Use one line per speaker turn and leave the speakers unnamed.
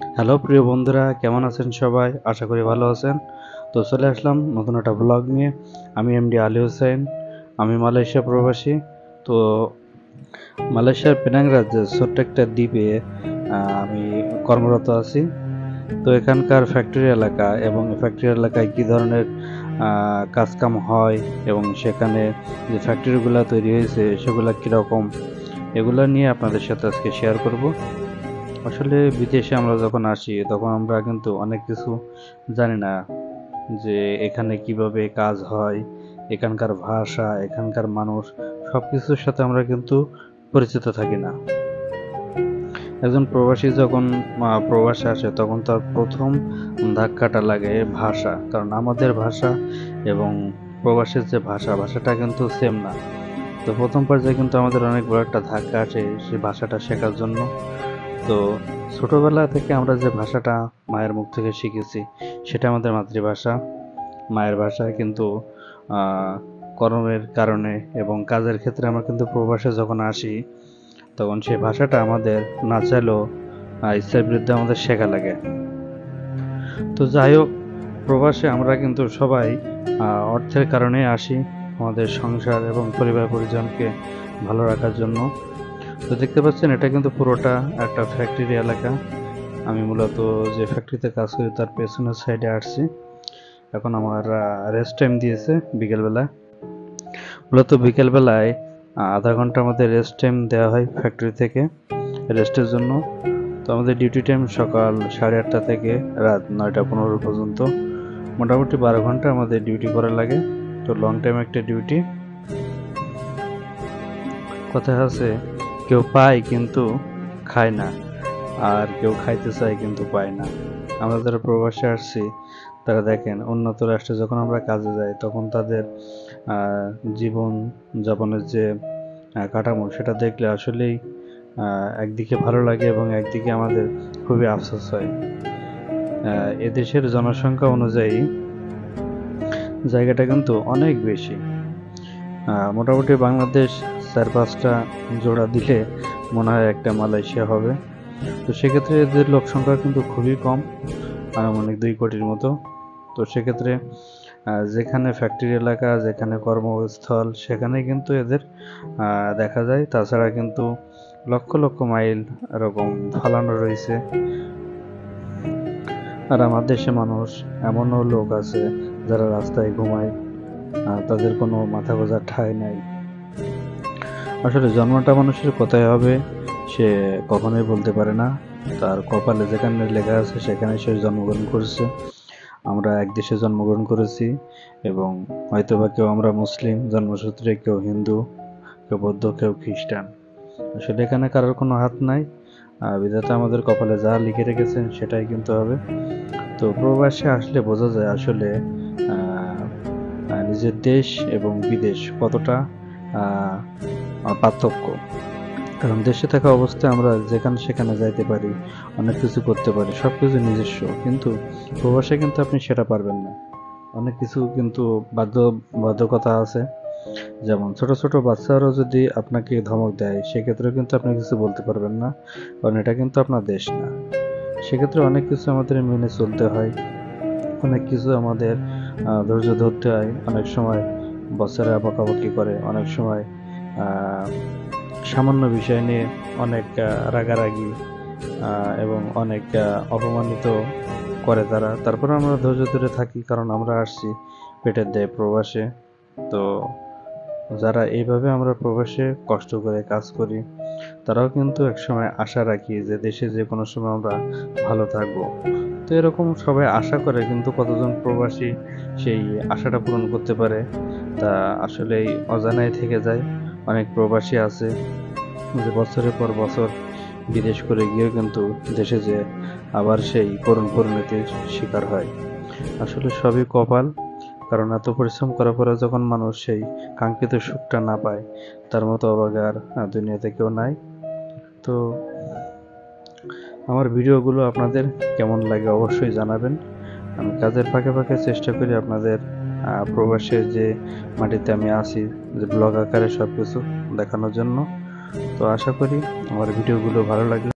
Hello প্রিয় বন্ধুরা, কেমন আছেন সবাই? আশা করি ভালো আছেন। তো চলে আসলাম নতুন একটা ব্লগ নিয়ে। আমি এমডি আলী হোসেন। আমি মালয়েশিয়া প্রবাসী। তো মালয়েশিয়ার পেনাং রাজ্যের ছোট্ট একটা দ্বীপে আমি কর্মরত আছি। তো এখানকার ফ্যাক্টরি এলাকা এবং ফ্যাক্টরি এলাকায় কী ধরনের কাজকাম হয় এবং সেখানে যে ফ্যাক্টরিগুলো তৈরি হয়েছে সেগুলো কীরকম, এগুলো নিয়ে আপনাদের সাথে আজকে শেয়ার করব। আসলে বিদেশে আমরা যখন আসি তখন আমরা কিন্তু অনেক কিছু জানি না, যে এখানে কিভাবে কাজ হয়, এখানকার ভাষা, এখানকার মানুষ, সব কিছুর সাথে আমরা কিন্তু পরিচিত থাকি না। একজন প্রবাসী যখন প্রবাসে আসে তখন তার প্রথম ধাক্কাটা লাগে ভাষা, কারণ আমাদের ভাষা এবং প্রবাসের যে ভাষাটা কিন্তু সেম না। তো প্রথম পর্যায়ে কিন্তু আমাদের অনেক বড় একটা ধাক্কা আসে সেই ভাষাটা শেখার জন্য। তো ছোটবেলা থেকে আমরা যে ভাষাটা মায়ের মুখ থেকে শিখেছি সেটা আমাদের মাতৃভাষা, মায়ের ভাষা, কিন্তু কর্মের কারণে এবং কাজের ক্ষেত্রে আমরা কিন্তু প্রবাসে যখন আসি তখন সেই ভাষাটা আমাদের না চাইলেও ইচ্ছার বিরুদ্ধে আমাদের শেখা লাগে। তো যাই হোক, প্রবাসে আমরা কিন্তু সবাই অর্থের কারণে আসি, আমাদের সংসার এবং পরিবার পরিজনকে ভালো রাখার জন্য। তো দেখতে পাচ্ছেন এটা কিন্তু পুরোটা একটা ফ্যাক্টরি এলাকা। আমি মূলত যে ফ্যাক্টরিতে কাজ করি তার পেছনের সাইডে আসছি। এখন আমার রেস্ট টাইম দিয়েছে বিকেলবেলা। মূলত বিকেলবেলায় আধা ঘন্টা আমাদের রেস্ট টাইম দেওয়া হয় ফ্যাক্টরি থেকে রেস্টের জন্য। তো আমাদের ডিউটি টাইম সকাল 8:30 থেকে রাত 9:15 পর্যন্ত। মোটামুটি 12 ঘন্টা আমাদের ডিউটি করা লাগে। তো লং টাইম একটা ডিউটি। কথা আছে, কেউ পায় কিন্তু খায় না, আর কেউ খাইতে চায় কিন্তু পায় না। আমরা যারা প্রবাসে আসছি তারা দেখেন, উন্নত রাষ্ট্রে যখন আমরা কাজে যাই তখন তাদের জীবন যাপনের যে কাঠামো সেটা দেখলে আসলেই একদিকে ভালো লাগে এবং একদিকে আমাদের খুবই আফসোস হয়। এদেশের জনসংখ্যা অনুযায়ী জায়গাটা কিন্তু অনেক বেশি। মোটামুটি বাংলাদেশ 4-5টা জোড়া দিলে মনে হয় একটা মালয়েশিয়া হবে। তো সেক্ষেত্রে এদের লোক সংখ্যা কিন্তু খুবই কম, আনুমানিক 2 কোটির মতো। তো সেক্ষেত্রে যেখানে ফ্যাক্টরি এলাকা, যেখানে কর্মস্থল, সেখানে কিন্তু এদের দেখা যায়। তাছাড়া কিন্তু লক্ষ লক্ষ মাইল এরকম ফালানো রয়েছে। আর আমার দেশে মানুষ, এমনও লোক আছে যারা রাস্তায় ঘুমায়, তাদের কোনো মাথা গোঁজার ঠাঁই নাই। আসলে জন্মটা মানুষের কোথায় হবে সে কখনোই বলতে পারে না। তার কপালে যেখানে লেখা আছে সেখানে সে জন্মগ্রহণ করেছে। আমরা এক দেশে জন্মগ্রহণ করেছি এবং হয়তোবা কেউ আমরা মুসলিম জন্মসূত্রে, কেউ হিন্দু, কেউ বৌদ্ধ, কেউ খ্রিস্টান। আসলে এখানে কারোর কোনো হাত নাই। বিধাতা আমাদের কপালে যা লিখে রেখেছেন সেটাই কিন্তু হবে। তো প্রবাসে আসলে বোঝা যায় আসলে নিজের দেশ এবং বিদেশ কতটা পার্থক্য। কারণ দেশে থাকা অবস্থায় আমরা যেখানে সেখানে যাইতে পারি, অনেক কিছু করতে পারি, সব কিছু নিজস্ব। কিন্তু প্রবাসে কিন্তু আপনি সেটা পারবেন না। অনেক কিছু কিন্তু বাধ্যকতা আছে। যেমন ছোট ছোট বাচ্চারাও যদি আপনাকে ধমক দেয় সেক্ষেত্রেও কিন্তু আপনি কিছু বলতে পারবেন না, কারণ এটা কিন্তু আপনার দেশ না। সেক্ষেত্রে অনেক কিছু আমাদের মেনে চলতে হয়, অনেক কিছু আমাদের ধৈর্য ধরতে হয়। অনেক সময় বাচ্চারা বকাবকি করে, অনেক সময় সামান্য বিষয় নিয়ে অনেক রাগারাগি এবং অনেক অপমানিত করে তারা। তারপরে আমরা ধৈর্য ধরে থাকি, কারণ আমরা আসছি পেটের দায়ে প্রবাসে। তো যারা এইভাবে আমরা প্রবাসে কষ্ট করে কাজ করি তারাও কিন্তু একসময় আশা রাখি যে দেশে যে কোনো সময় আমরা ভালো থাকবো। তো এরকম সবাই আশা করে, কিন্তু কতজন প্রবাসী সেই আশাটা পূরণ করতে পারে তা আসলেই অজানাই থেকে যায়। অনেক প্রবাসী আছে যে বছরের পর বছর বিদেশ করে গিয়েও কিন্তু দেশে যে আবার সেই করুণ পরিণতির শিকার হয়। আসলে সবই কপাল, কারণ এত পরিশ্রম করার পরে যখন মানুষ সেই কাঙ্ক্ষিত সুখটা না পায়, তার মতো অভাগা আর দুনিয়াতে কেউ নাই। তো আমার ভিডিওগুলো আপনাদের কেমন লাগে অবশ্যই জানাবেন। আমি কাজের ফাঁকে ফাঁকে চেষ্টা করি আপনাদের প্রবাসের যে মাটিতে আমি আছি যে ব্লগ আকারে সব কিছু দেখানোর জন্য। তো আশা করি আমার ভিডিওগুলো ভালো লাগবে।